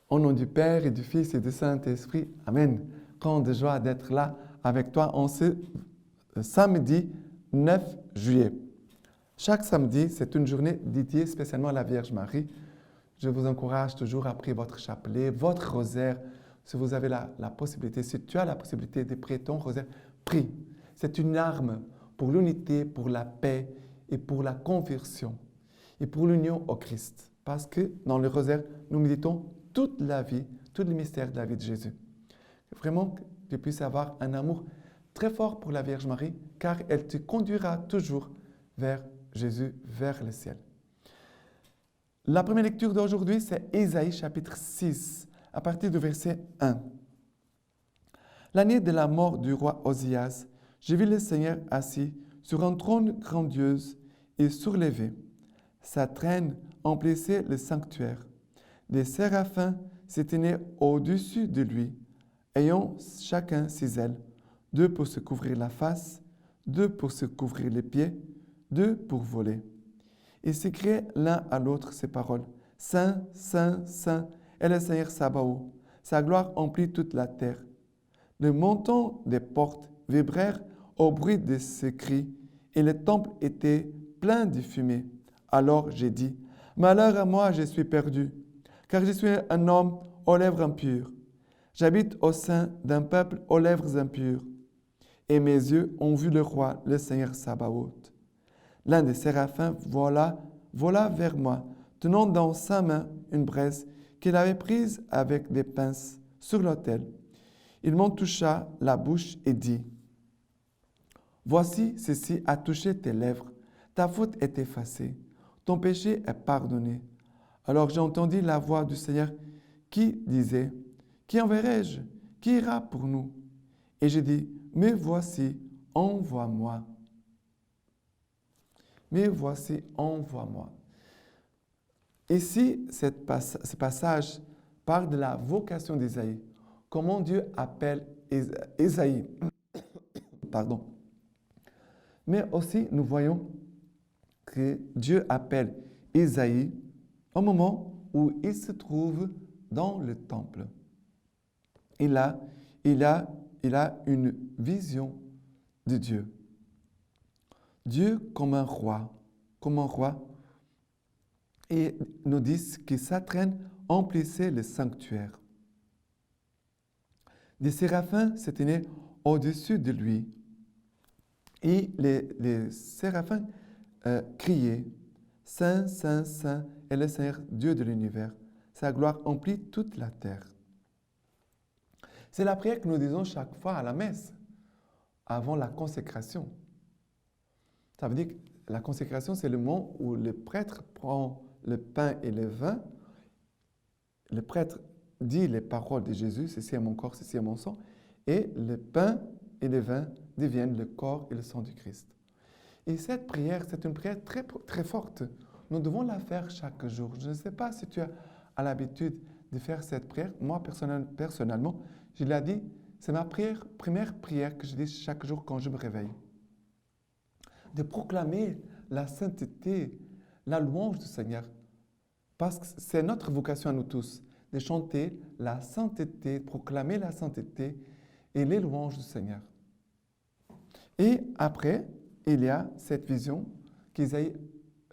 Au nom du Père et du Fils et du Saint-Esprit, Amen. Grande de joie d'être là avec toi en ce samedi 9 juillet. Chaque samedi, c'est une journée dédiée spécialement à la Vierge Marie. Je vous encourage toujours à prier votre chapelet, votre rosaire. Si vous avez la possibilité, si tu as la possibilité de prier ton rosaire, prie. C'est une arme pour l'unité, pour la paix et pour la conversion et pour l'union au Christ. Parce que dans le rosaire, nous méditons toute la vie, tout le mystère de la vie de Jésus. Vraiment, que tu puisses avoir un amour très fort pour la Vierge Marie, car elle te conduira toujours vers Jésus, vers le ciel. La première lecture d'aujourd'hui, c'est Ésaïe chapitre 6, à partir du verset 1. L'année de la mort du roi Osias, j'ai vu le Seigneur assis sur un trône grandiose et surlevé. Sa traîne emplissait le sanctuaire. Des séraphins se tenaient au-dessus de lui, ayant chacun ses ailes, 2 pour se couvrir la face, 2 pour se couvrir les pieds, 2 pour voler. Ils s'écriaient l'un à l'autre ces paroles. Saint, Saint, Saint est le Seigneur Sabaoth. Sa gloire emplit toute la terre. Le montant des portes vibrèrent au bruit de ses cris, et le temple était plein de fumée. Alors j'ai dit, malheur à moi, je suis perdu, car je suis un homme aux lèvres impures. J'habite au sein d'un peuple aux lèvres impures, et mes yeux ont vu le roi, le Seigneur Sabaoth. L'un des séraphins vola vers moi, tenant dans sa main une braise qu'il avait prise avec des pinces sur l'autel. Il m'en toucha la bouche et dit, « Voici, ceci a touché tes lèvres, ta faute est effacée, ton péché est pardonné. » Alors j'ai entendu la voix du Seigneur qui disait, « Qui enverrai-je? Qui ira pour nous? » Et j'ai dit, « Me voici, envoie-moi. » Mais voici, envoie-moi. Ici, ce passage parle de la vocation d'Ésaïe. Comment Dieu appelle Ésaïe. Pardon. Mais aussi, nous voyons que Dieu appelle Ésaïe au moment où il se trouve dans le temple. Il a une vision de Dieu. Dieu comme un roi, et nous dit que sa traîne emplissait le sanctuaire. Des séraphins se tenaient au-dessus de lui, et les séraphins criaient, « Saint, Saint, Saint est le Seigneur Dieu de l'univers, sa gloire emplit toute la terre. » C'est la prière que nous disons chaque fois à la messe, avant la consécration. Ça veut dire que la consécration, c'est le moment où le prêtre prend le pain et le vin. Le prêtre dit les paroles de Jésus, « Ceci est mon corps, ceci est mon sang », et le pain et le vin deviennent le corps et le sang du Christ. Et cette prière, c'est une prière très, très forte. Nous devons la faire chaque jour. Je ne sais pas si tu as l'habitude de faire cette prière. Moi, personnellement, je l'ai dit, c'est ma première prière que je dis chaque jour quand je me réveille. De proclamer la sainteté, la louange du Seigneur. Parce que c'est notre vocation à nous tous, de chanter la sainteté, proclamer la sainteté et les louanges du Seigneur. Et après, il y a cette vision qu'Ésaïe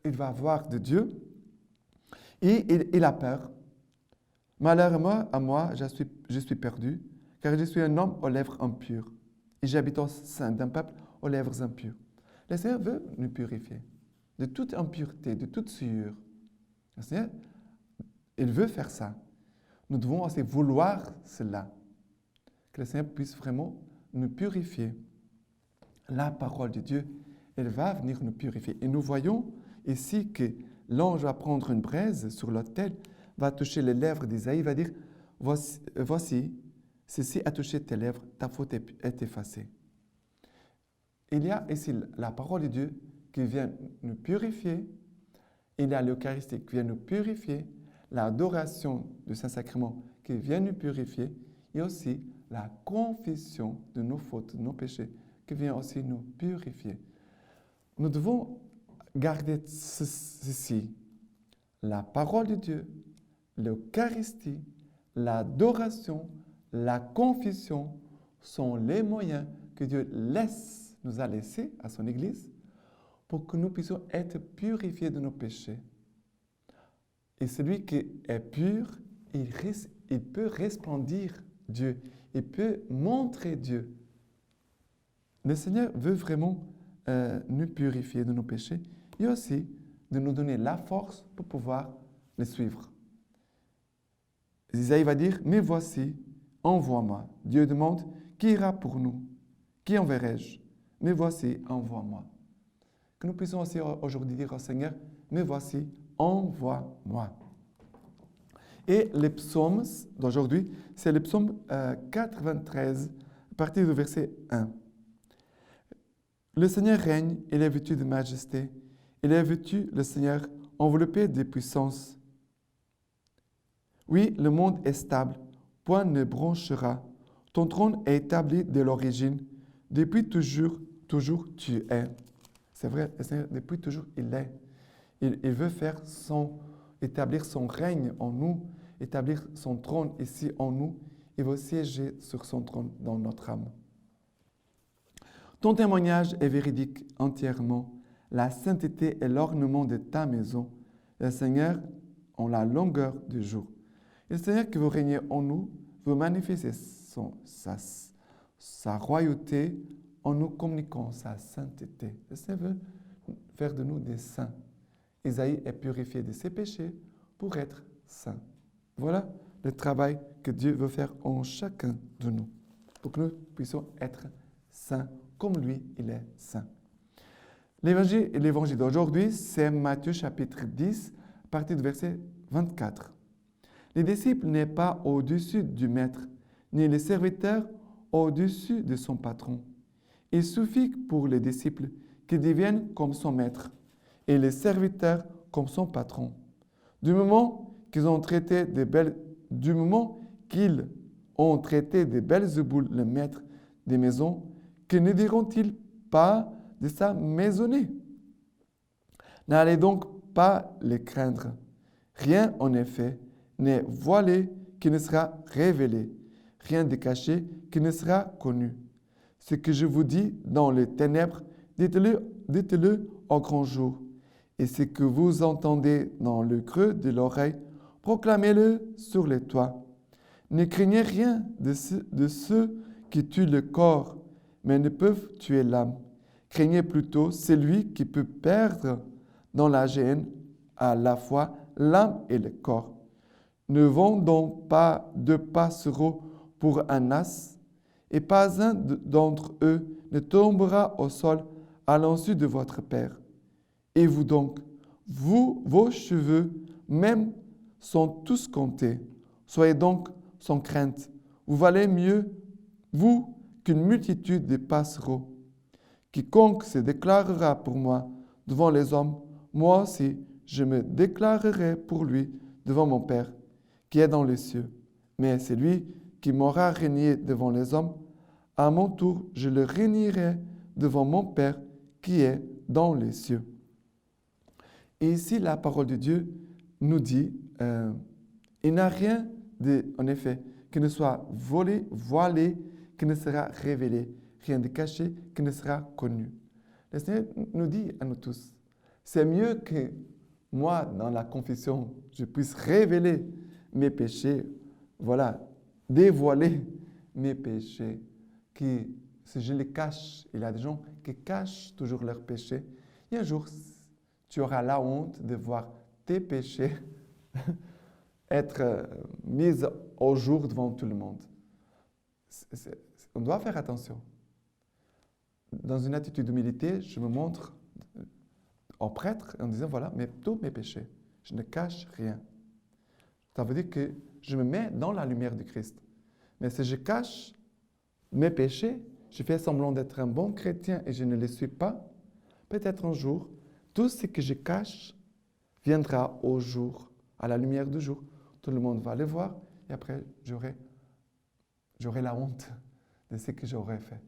va avoir de Dieu et il a peur. Malheur à moi, je suis perdu, car je suis un homme aux lèvres impures et j'habite au sein d'un peuple aux lèvres impures. Le Seigneur veut nous purifier de toute impureté, de toute souillure. Le Seigneur, il veut faire ça. Nous devons aussi vouloir cela. Que le Seigneur puisse vraiment nous purifier. La parole de Dieu, elle va venir nous purifier. Et nous voyons ici que l'ange va prendre une braise sur l'autel, va toucher les lèvres d'Ésaïe, va dire, voici, ceci a touché tes lèvres, ta faute est effacée. Il y a ici la parole de Dieu qui vient nous purifier. Il y a l'Eucharistie qui vient nous purifier, l'adoration du Saint-Sacrement qui vient nous purifier, et aussi la confession de nos fautes, de nos péchés, qui vient aussi nous purifier. Nous devons garder ceci, la parole de Dieu, l'Eucharistie, l'adoration, la confession sont les moyens que Dieu nous a laissés à son Église pour que nous puissions être purifiés de nos péchés. Et celui qui est pur, il peut resplendir Dieu, il peut montrer Dieu. Le Seigneur veut vraiment nous purifier de nos péchés et aussi de nous donner la force pour pouvoir le suivre. Isaïe va dire, « Mais voici, envoie-moi. » Dieu demande, « Qui ira pour nous? Qui enverrai-je? Mais voici, envoie-moi. » Que nous puissions aussi aujourd'hui dire au Seigneur, « Mais voici, envoie-moi. » Et les psaumes d'aujourd'hui, c'est le psaume 93, à partir du verset 1. Le Seigneur règne, il est vêtu de majesté. Il est vêtu, le Seigneur, enveloppé de puissance. Oui, le monde est stable, point ne bronchera. Ton trône est établi dès l'origine. Depuis toujours, toujours tu es. C'est vrai, le Seigneur, depuis toujours, il est. Il veut établir son règne en nous, établir son trône ici en nous. Il veut siéger sur son trône dans notre âme. Ton témoignage est véridique entièrement. La sainteté est l'ornement de ta maison. Le Seigneur en la longueur du jour. Et le Seigneur qui veut régner en nous, veut manifester sa royauté en nous communiquant sa sainteté. Le Seigneur veut faire de nous des saints. Isaïe est purifié de ses péchés pour être saint. Voilà le travail que Dieu veut faire en chacun de nous, pour que nous puissions être saints comme lui, il est saint. L'évangile d'aujourd'hui, c'est Matthieu chapitre 10, à partir du verset 24. Les disciples n'est pas au-dessus du maître, ni le serviteur au-dessus de son patron. Il suffit pour les disciples qu'ils deviennent comme son maître et les serviteurs comme son patron. Du moment qu'ils ont traité de Belzéboul, le maître des maisons, que ne diront-ils pas de sa maisonnée? N'allez donc pas les craindre. Rien, en effet, n'est voilé qui ne sera révélé, rien de caché qui ne sera connu. Ce que je vous dis dans les ténèbres, dites-le au grand jour. Et ce que vous entendez dans le creux de l'oreille, proclamez-le sur les toits. Ne craignez rien de ceux qui tuent le corps, mais ne peuvent tuer l'âme. Craignez plutôt celui qui peut perdre dans la géhenne à la fois l'âme et le corps. Ne vendons pas 2 passereaux pour un as, et pas un d'entre eux ne tombera au sol à l'insu de votre Père. Et vous donc, vos cheveux même sont tous comptés. Soyez donc sans crainte. Vous valez mieux, vous, qu'une multitude de passereaux. Quiconque se déclarera pour moi devant les hommes, moi aussi, je me déclarerai pour lui devant mon Père, qui est dans les cieux. Mais c'est lui qui m'aura régné devant les hommes, à mon tour, je le régnerai devant mon Père, qui est dans les cieux. Et ici, la parole de Dieu nous dit, il n'y a rien, en effet, qui ne soit volé, voilé, qui ne sera révélé, rien de caché, qui ne sera connu. Le Seigneur nous dit à nous tous, c'est mieux que moi, dans la confession, je puisse révéler mes péchés, voilà, dévoiler mes péchés, si je les cache, il y a des gens qui cachent toujours leurs péchés, et un jour, tu auras la honte de voir tes péchés être mis au jour devant tout le monde. On doit faire attention. Dans une attitude d'humilité, je me montre au prêtre en disant, voilà, tous mes péchés, je ne cache rien. Ça veut dire que je me mets dans la lumière du Christ. Mais si je cache mes péchés, je fais semblant d'être un bon chrétien et je ne les suis pas, peut-être un jour, tout ce que je cache viendra au jour, à la lumière du jour. Tout le monde va le voir et après, j'aurai la honte de ce que j'aurais fait.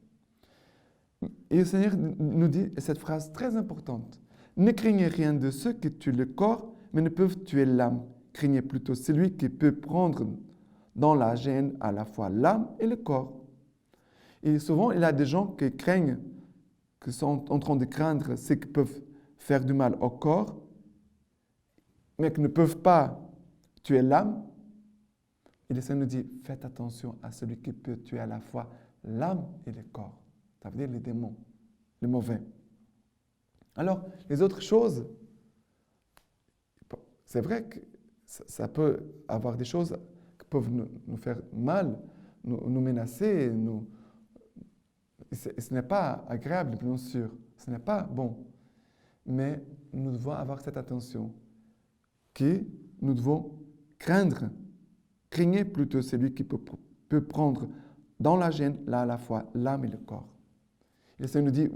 Et le Seigneur nous dit cette phrase très importante. Ne craignez rien de ceux qui tuent le corps, mais ne peuvent tuer l'âme. Craignez plutôt celui qui peut prendre dans la gêne à la fois l'âme et le corps. Et souvent, il y a des gens qui craignent, qui sont en train de craindre ce qui peuvent faire du mal au corps, mais qui ne peuvent pas tuer l'âme. Et le Seigneur nous dit, faites attention à celui qui peut tuer à la fois l'âme et le corps. Ça veut dire les démons, les mauvais. Alors, les autres choses, c'est vrai que ça peut avoir des choses qui peuvent nous faire mal, nous menacer. Ce n'est pas agréable, bien sûr. Ce n'est pas bon. Mais nous devons avoir cette attention que nous devons craindre. Craignez plutôt celui qui peut prendre dans la gêne, là à la fois l'âme et le corps. Et le Seigneur nous dit,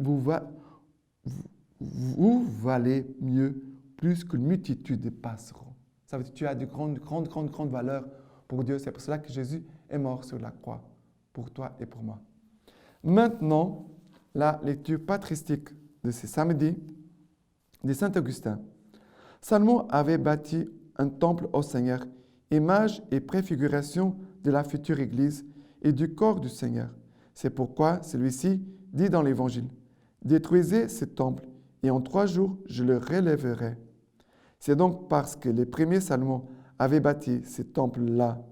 vous valez mieux plus qu'une multitude de passereaux. Ça veut dire que tu as de grandes valeurs pour Dieu. C'est pour cela que Jésus est mort sur la croix, pour toi et pour moi. Maintenant, la lecture patristique de ce samedi de Saint Augustin. Salomon avait bâti un temple au Seigneur, image et préfiguration de la future Église et du corps du Seigneur. C'est pourquoi celui-ci dit dans l'Évangile, « Détruisez ce temple, et en 3 jours je le relèverai. » C'est donc parce que les premiers Salomon avaient bâti ce temple-là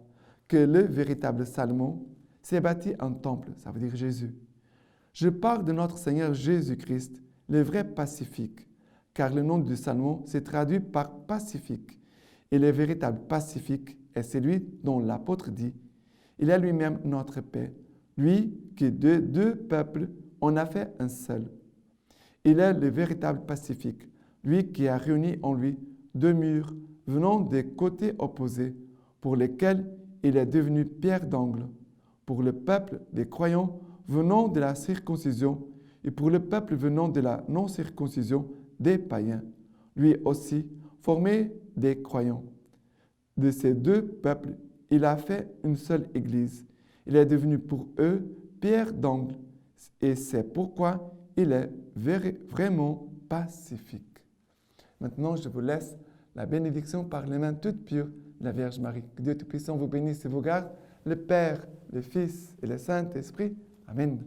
que le véritable Salomon s'est bâti un temple, ça veut dire Jésus. Je parle de notre Seigneur Jésus-Christ, le vrai pacifique, car le nom de Salomon s'est traduit par pacifique. Et le véritable pacifique est celui dont l'apôtre dit, « Il est lui-même notre paix, lui qui de 2 peuples en a fait un seul. » Il est le véritable pacifique, lui qui a réuni en lui 2 murs venant des côtés opposés, pour lesquels il est devenu pierre d'angle, pour le peuple des croyants venant de la circoncision et pour le peuple venant de la non-circoncision des païens, lui aussi formé des croyants. De ces 2 peuples, il a fait une seule Église. Il est devenu pour eux pierre d'angle, et c'est pourquoi il est vraiment pacifique. Maintenant, je vous laisse la bénédiction par les mains toutes pures de la Vierge Marie. Que Dieu Tout-Puissant vous bénisse et vous garde, le Père, le Fils et le Saint-Esprit. Amen.